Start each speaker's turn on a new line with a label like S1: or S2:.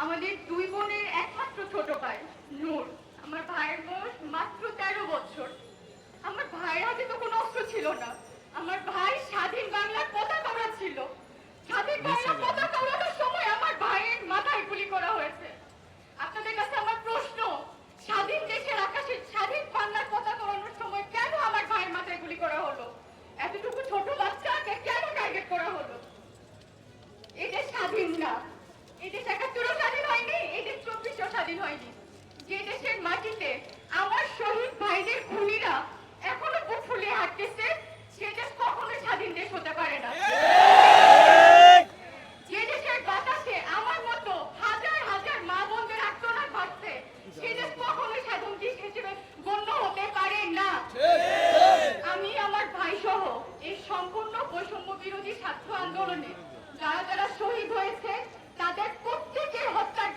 S1: আমাদের দুই বোনের একমাত্র ছোট ভাই নূর। আমার ভাইয়ের বয়স মাত্র 13 বছর। আমার ভাইয়ের হাতে তো কোনো অস্ত্র ছিল না। আমার ভাই স্বাধীন বাংলার পতাকা উড়াচ্ছিল। স্বাধীন বাংলার পতাকা উড়ানোর সময় আমার ভাইয়ের মাথায় গুলি করা হয়েছে। আপনাদের কাছে আমার প্রশ্ন, স্বাধীন দেশের আকাশে স্বাধীন বাংলার পতাকা উড়ানোর সময় কেন আমার ভাইয়ের মাথায় গুলি করা হলো? এতটুকু ছোট বাচ্চাকে কেন টার্গেট করা হলো? এই দেশ স্বাধীন না। এই দেশ ৭১ও স্বাধীন হয়নি, এই দেশ ২৪ও স্বাধীন হয়নি। যে দেশের মাটিতে আমার শহীদ ভাইদের খুনিরা এখনো বুক ফুলিয়ে হাঁটতেছে, সে দেশ কখনোই স্বাধীন দেশ হতে পারে না। যে দেশের বাতাসে আমার মতো হাজার হাজার মা বোনদের আত্মনাদ ভাসছে, সে দেশ কখনোই স্বাধীন দেশ হিসেবে গণ্য হতে পারে না। আমি আমার ভাই সহ এই সম্পূর্ণ বৈষম্য বিরোধী ছাত্র আন্দোলনে যারা যারা শহীদ হয়েছে তাদের প্রত্যেকের হত্যার